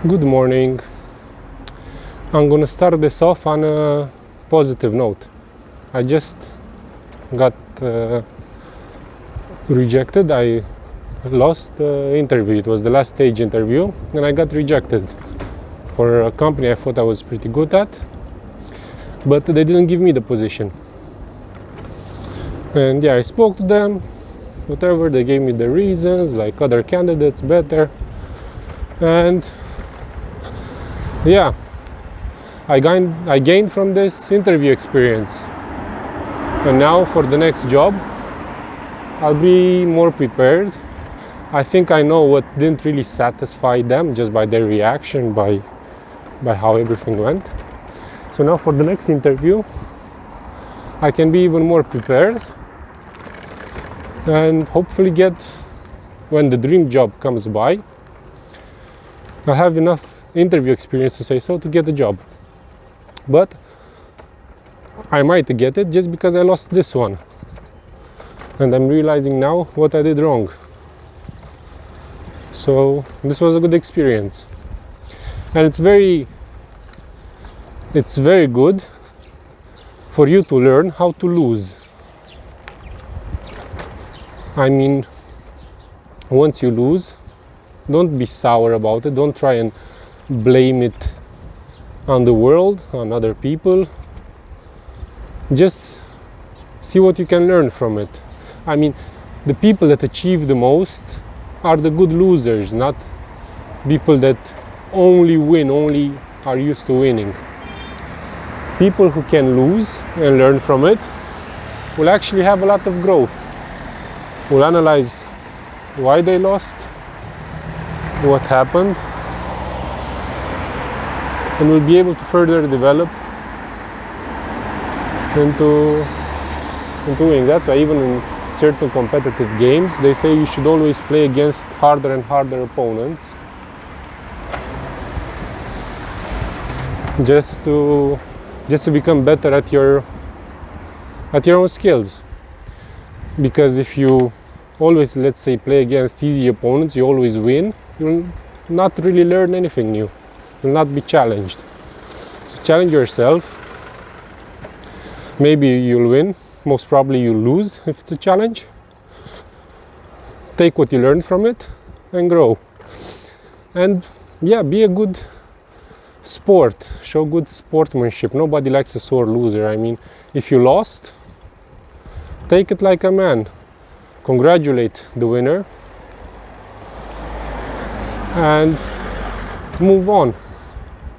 Good morning. I'm gonna start this off on a positive note. I just got rejected. I lost the interview. It was the last stage interview, and I got rejected for a company I thought I was pretty good at, but they didn't give me the position. And yeah, I spoke to them, whatever, they gave me the reasons, like other candidates better, and yeah, I gained from this interview experience, and now for the next job I'll be more prepared. I think I know what didn't really satisfy them just by their reaction, by how everything went. So now for the next interview I can be even more prepared and hopefully get, when the dream job comes by, I have enough interview experience to say so to get the job. But I might get it just because I lost this one, and I'm realizing now what I did wrong. So this was a good experience, and it's very good for you to learn how to lose. I mean, once you lose, don't be sour about it. Don't try and blame it on the world, on other people. Just see what you can learn from it. I mean, the people that achieve the most are the good losers, not people that only win, only are used to winning. People who can lose and learn from it will actually have a lot of growth. Will analyze why they lost, what happened, and will be able to further develop into winning. That's why even in certain competitive games they say you should always play against harder and harder opponents, just to become better at your own skills. Because if you always, let's say, play against easy opponents, you always win, you'll not really learn anything new. You'll not be challenged. So challenge yourself. Maybe you'll win, most probably you'll lose if it's a challenge. Take what you learned from it and grow. And yeah, be a good sport. Show good sportsmanship. Nobody likes a sore loser. I mean, if you lost, take it like a man. Congratulate the winner and move on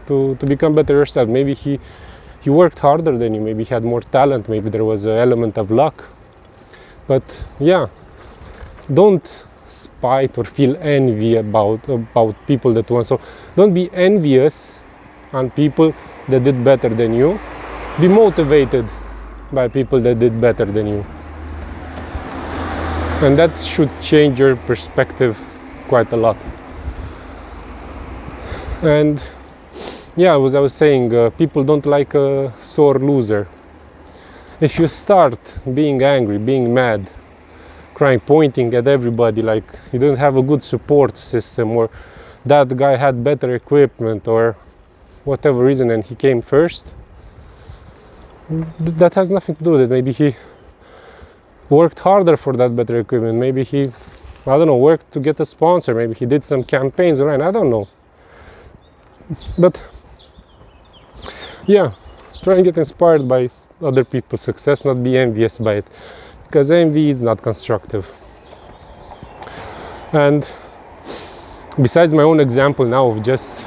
to become better yourself. Maybe he worked harder than you, maybe he had more talent, maybe there was an element of luck. But yeah, don't spite or feel envy about people that won. So don't be envious on people that did better than you. Be motivated by people that did better than you. And that should change your perspective quite a lot. And yeah, as I was saying, people don't like a sore loser. If you start being angry, being mad, crying, pointing at everybody like you don't have a good support system, or that guy had better equipment, or whatever reason, and he came first, that has nothing to do with it. Maybe he worked harder for that better equipment. Maybe he, I don't know, worked to get a sponsor. Maybe he did some campaigns around. I don't know. But yeah, try and get inspired by other people's success, not be envious by it, because envy is not constructive. And besides my own example now of just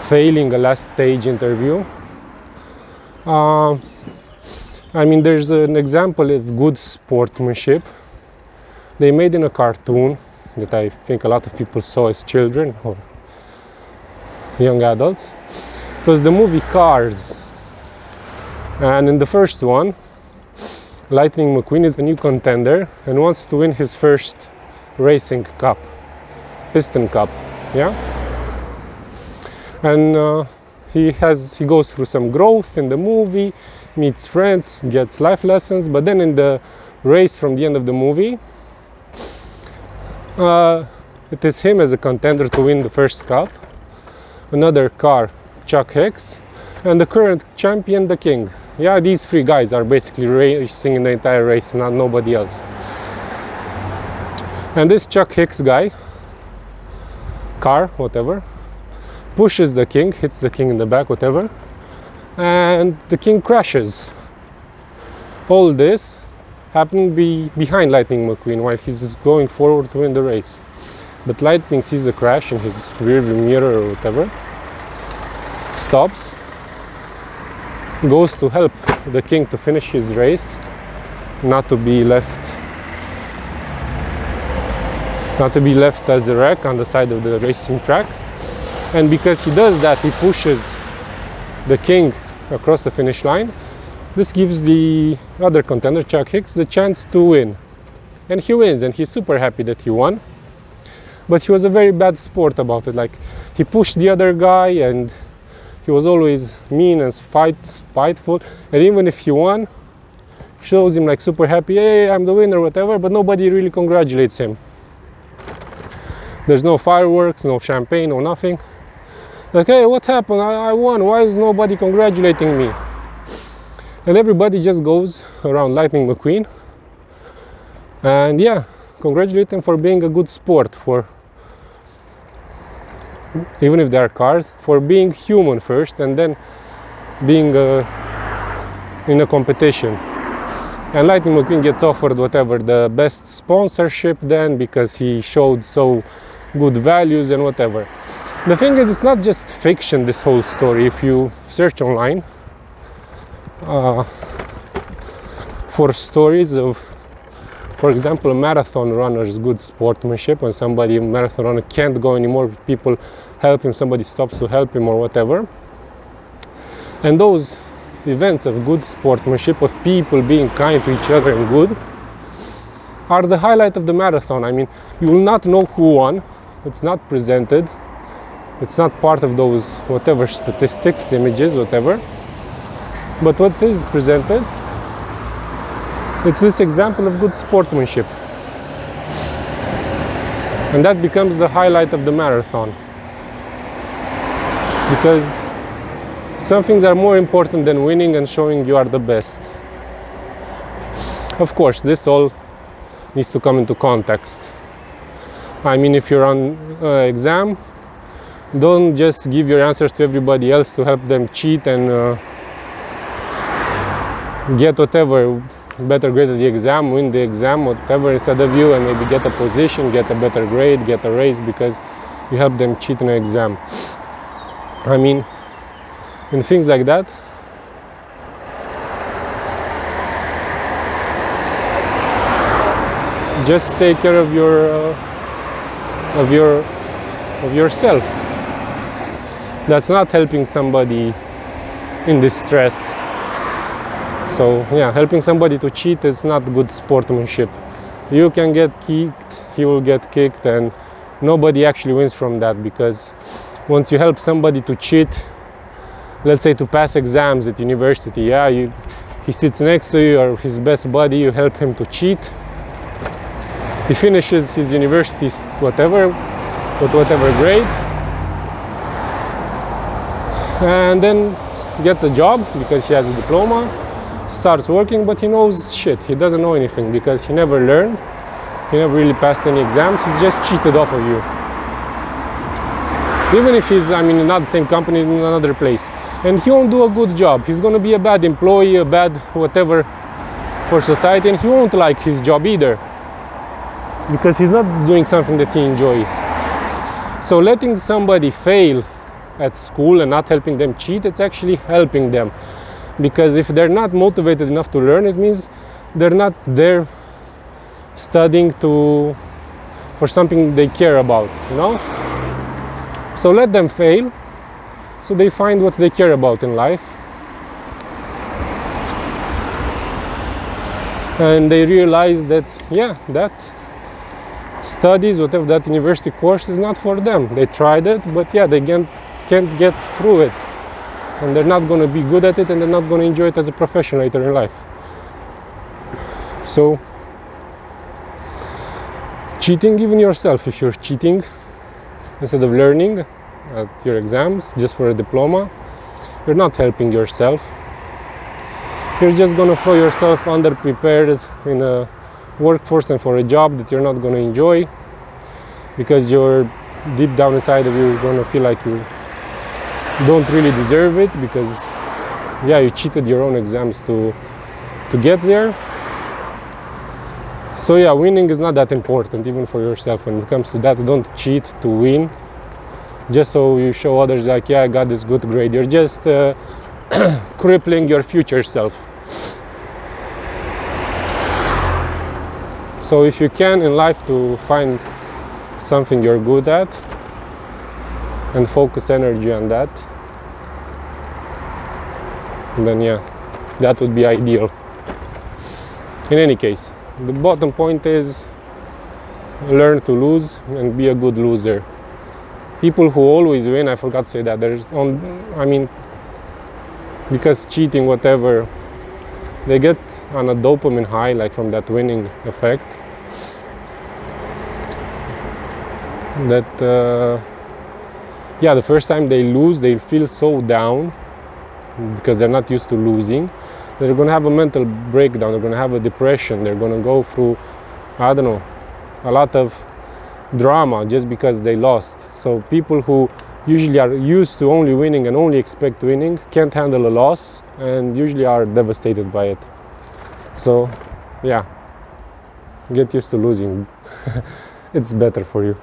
failing a last stage interview, I mean, there's an example of good sportsmanship they made in a cartoon that I think a lot of people saw as children or young adults. It was the movie Cars, and in the first one, Lightning McQueen is a new contender and wants to win his first racing cup, piston cup, yeah. And he goes through some growth in the movie, meets friends, gets life lessons, but then in the race from the end of the movie, it is him as a contender to win the first cup, another car, Chuck Hicks, and the current champion, the King. Yeah, these three guys are basically racing in the entire race, not nobody else. And this Chuck Hicks guy, car, whatever, pushes the King, hits the King in the back, whatever, and the King crashes. All this happening behind Lightning McQueen while he's going forward to win the race. But Lightning sees the crash in his rearview mirror or whatever, stops, goes to help the King to finish his race, not to be left as a wreck on the side of the racing track. And because he does that, he pushes the King across the finish line. This gives the other contender, Chuck Hicks, the chance to win. And he wins, and he's super happy that he won. But he was a very bad sport about it. Like, he pushed the other guy, and he was always mean and spiteful. And even if he won, he shows him like super happy, hey, I'm the winner, whatever, but nobody really congratulates him. There's no fireworks, no champagne, no nothing. Like, hey, what happened? I won. Why is nobody congratulating me? And everybody just goes around Lightning McQueen and yeah, congratulate him for being a good sport, for, even if they are cars, for being human first and then being in a competition. And Lightning McQueen gets offered whatever, the best sponsorship then, because he showed so good values and whatever. The thing is, it's not just fiction, this whole story. If you search online for stories of, for example, a marathon runner's good sportsmanship, when somebody, a marathon runner, can't go anymore, people help him, somebody stops to help him or whatever. And those events of good sportsmanship, of people being kind to each other and good, are the highlight of the marathon. I mean, you will not know who won. It's not presented. It's not part of those whatever statistics, images, whatever. But what is presented, it's this example of good sportsmanship. And that becomes the highlight of the marathon. Because some things are more important than winning and showing you are the best. Of course, this all needs to come into context. I mean, if you're on an exam, don't just give your answers to everybody else to help them cheat and get whatever better grade at the exam, win the exam, whatever, instead of you, and maybe get a position, get a better grade, get a raise because you help them cheat in an exam. I mean, in things like that, just take care of yourself. That's not helping somebody in distress. So yeah, helping somebody to cheat is not good sportsmanship. You can get kicked, he will get kicked, and nobody actually wins from that, because once you help somebody to cheat, let's say to pass exams at university, yeah, he sits next to you, or his best buddy, you help him to cheat. He finishes his university whatever, with whatever grade, and then gets a job because he has a diploma, starts working, but he knows shit. He doesn't know anything because he never learned, he never really passed any exams, he's just cheated off of you. Even if he's, I mean, not the same company, in another place, and he won't do a good job, he's gonna be a bad employee, a bad whatever for society, and he won't like his job either, because he's not doing something that he enjoys. So letting somebody fail at school and not helping them cheat, it's actually helping them. Because if they're not motivated enough to learn, it means they're not there studying for something they care about, you know? So let them fail, so they find what they care about in life. And they realize that, yeah, that studies, whatever, that university course is not for them. They tried it, but yeah, they can't get through it. And they're not going to be good at it, and they're not going to enjoy it as a profession later in life. So, cheating, even yourself, if you're cheating instead of learning, at your exams just for a diploma, you're not helping yourself. You're just gonna throw yourself underprepared in a workforce and for a job that you're not gonna enjoy, because you're deep down inside of you, you're gonna feel like you don't really deserve it, because yeah, you cheated your own exams to get there. So yeah, winning is not that important even for yourself when it comes to that. Don't cheat to win just so you show others like, yeah, I got this good grade. You're just crippling your future self. So if you can in life to find something you're good at and focus energy on that, then yeah, that would be ideal. In any case, the bottom point is learn to lose and be a good loser. People who always win, I forgot to say that, because cheating, whatever, they get on a dopamine high, like from that winning effect, that the first time they lose, they feel so down because they're not used to losing. They're going to have a mental breakdown, they're going to have a depression, they're going to go through, I don't know, a lot of drama just because they lost. So people who usually are used to only winning and only expect winning can't handle a loss and usually are devastated by it. So yeah, get used to losing. It's better for you.